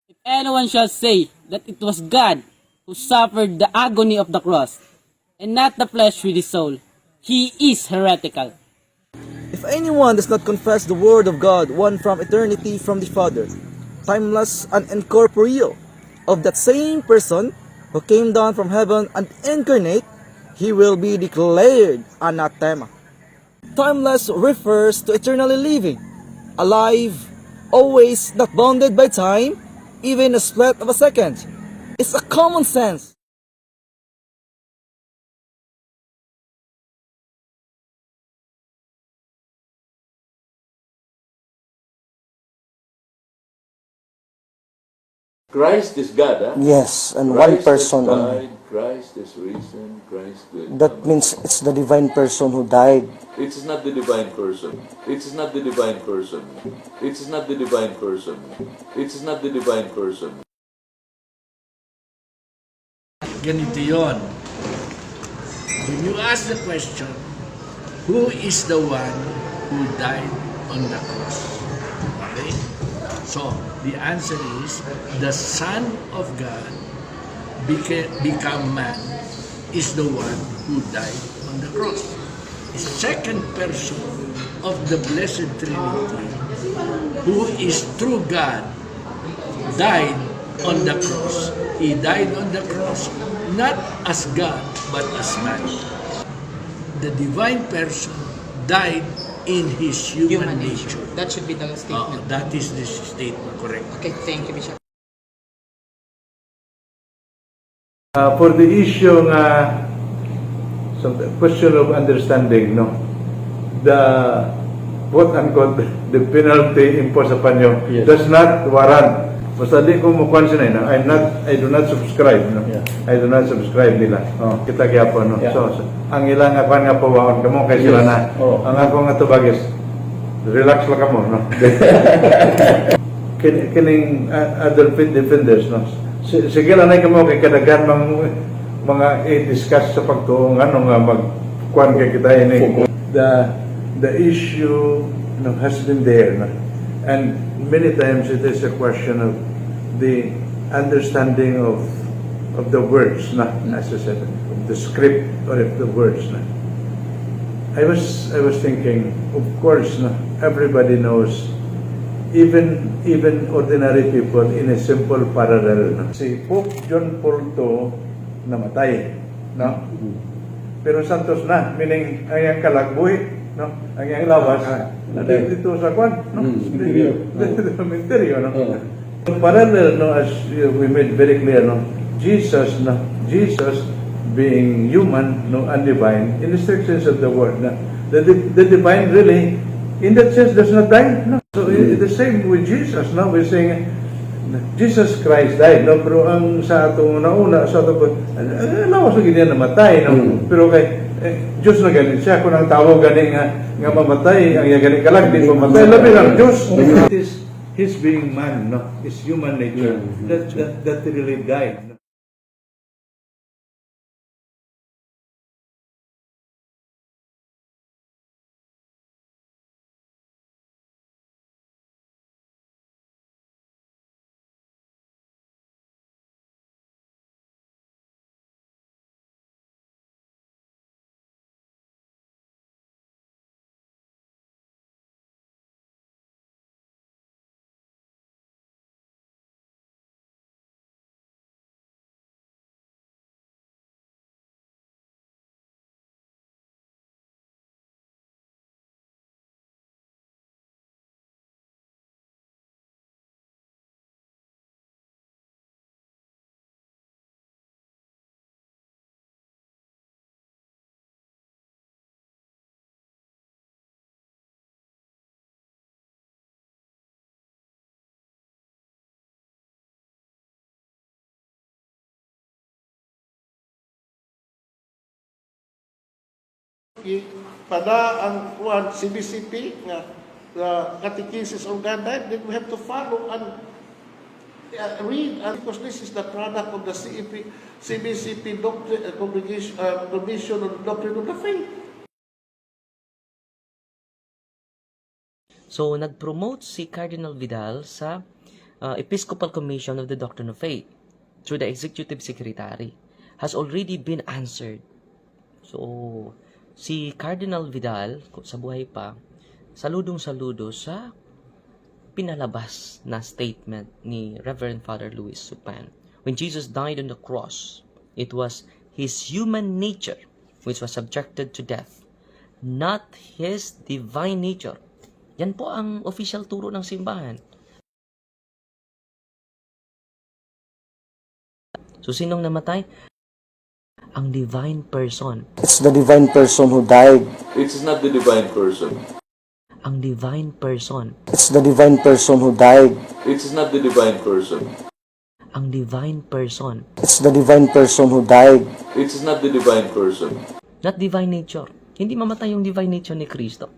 If anyone shall say that it was God who suffered the agony of the cross, and not the flesh with his soul, he is heretical. If anyone does not confess the word of God, one from eternity from the Father, timeless and incorporeal, of that same person who came down from heaven and incarnate, he will be declared anathema. Timeless refers to eternally living, alive, always not bounded by time, even a split of a second. It's a common sense. Christ is God, huh? Yes, and Christ one person has only. died, Christ is risen, Christ will That come. means it's the divine person who died. It is not the divine person. It is not the divine person. It is not the divine person. It is not the divine person. Ganito yon. When you ask the question, who is the one who died on the cross? Okay? So, the answer is, the Son of God become man is the one who died on the cross. The second person of the Blessed Trinity, who is true God, died on the cross. He died on the cross not as God, but as man. The divine person died in his human nature. That should be the statement. That is the statement, correct. Okay, thank you, Bishop. For the issue some question of understanding, no, the quote unquote the penalty imposed upon you does not warrant. Basta di ko mukuhan siya na, I do not subscribe, no. I do not subscribe nila. Kita kaya po, no. So, ang ilang ako nga pawaon kamo kay sila na. Ang ako nga tubagis, relax lang kamo, no. Kining other defenders, no. Sige lang na kamo kay kadagan mga i-discuss sa pagtuong ano nga magkuhan kay kita ini. The issue, no, has been there, no. And many times it is a question of the understanding of the words, na, as I said, of the script or of the words. Na. I was thinking, of course, na, everybody knows, even ordinary people in a simple parallel. Na. Si Pope John Paul II namatay, no? Pero santos na, meaning ang iyang kalagbuhi, no? Ang iyang lawas, dito sa kwan, no? Cemetery, no? Parallel, no, as we made very clear, no? Jesus being human, no, and divine, in the strict sense of the word, no? The divine really, in that sense, does not die, no? So the same with Jesus, no? We're saying, Jesus Christ died, no? Pero ang sa atong una, sa atong lawas na ganyan namatay, no? Pero kay Diyos na ganin siya, kung ang tao ganin nga mamatay, ang ganin kalag, di mamatay, labi lang Diyos. It is His being man, no? His human nature, that really died. Pada ang kuan CBCP nga Catechesis on God died, then we have to follow and read, because this is the product of the CBCP Commission on Doctrine of the Faith. So, nag-promote si Cardinal Vidal sa Episcopal Commission of the Doctrine of Faith through the Executive Secretary has already been answered. So, si Cardinal Vidal, sa buhay pa, saludong-saludo sa pinalabas na statement ni Reverend Father Louis Supan. When Jesus died on the cross, it was His human nature which was subjected to death, not His divine nature. Yan po ang official turo ng simbahan. So, sinong namatay? Ang divine person. It's the divine person who died. It's not the divine person. Ang divine person. It's the divine person who died. It's not the divine person. Ang divine person. It's the divine person who died. It's not the divine person. Not divine nature. Hindi mamatay yung divine nature ni Kristo.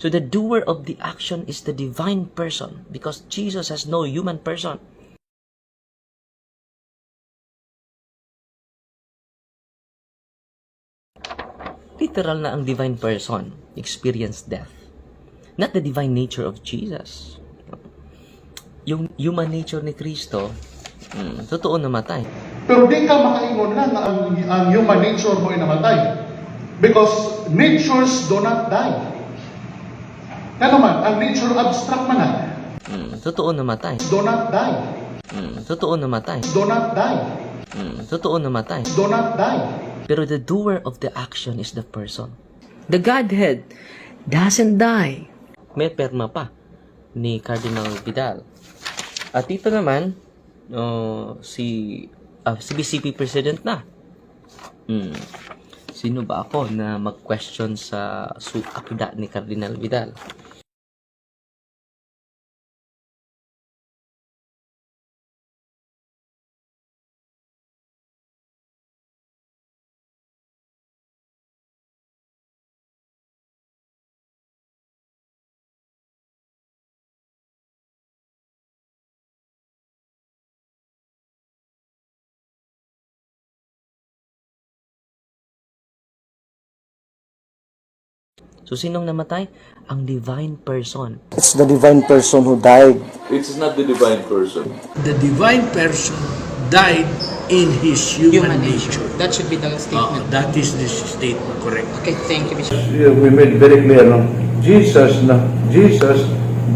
So the doer of the action is the divine person because Jesus has no human person. Literal na ang divine person experienced death. Not the divine nature of Jesus. Yung human nature ni Kristo, totoo namatay. Pero di ka makaingon na nga ang human nature mo ay namatay. Because natures do not die. Kaya naman, ang nature abstract man na. Totoo namatay. Do not die. Totoo namatay. Do not die. Totoo namatay. Do not die. Pero the doer of the action is the person. The Godhead doesn't die. May perma pa ni Cardinal Vidal. At dito naman, si BCP President na. Sino ba ako na mag-question sa akda ni Cardinal Vidal? So, sinong namatay? Ang divine person. It's the divine person who died. It's not the divine person. The divine person died in his human nature. That should be the statement. That is the statement, correct. Okay, thank you, Bishop. We made very clear, no? Jesus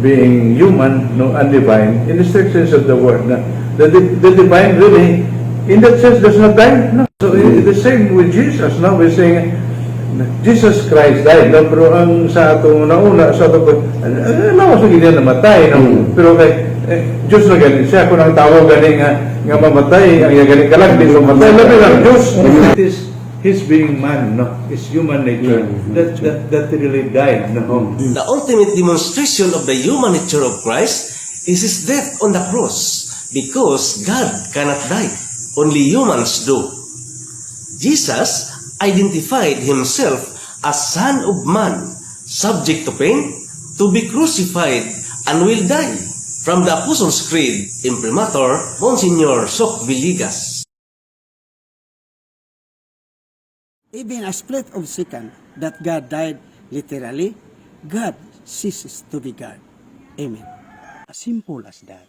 being human, no, and divine, in the strict sense of the word, no? The divine really, in that sense, does not die, no? So the same with Jesus, no? We're saying, Jesus Christ died, no? Pero ang sa atong nauna, sa atong, lawas na ganyan namatay, no? Pero kay, Diyos na ganin siya, kung ang tao ganin nga mamatay, ang ganin ka lang, di mamatay, labi lang, Diyos. It is His being man, no? His human nature, that really died, no? The ultimate demonstration of the human nature of Christ is His death on the cross, because God cannot die, only humans do. Jesus identified Himself as Son of Man, subject to pain, to be crucified, and will die. From the Apostles' Creed, Imprimatur, Monsignor SOC Villegas. Even a split of second that God died literally, God ceases to be God. Amen. As simple as that.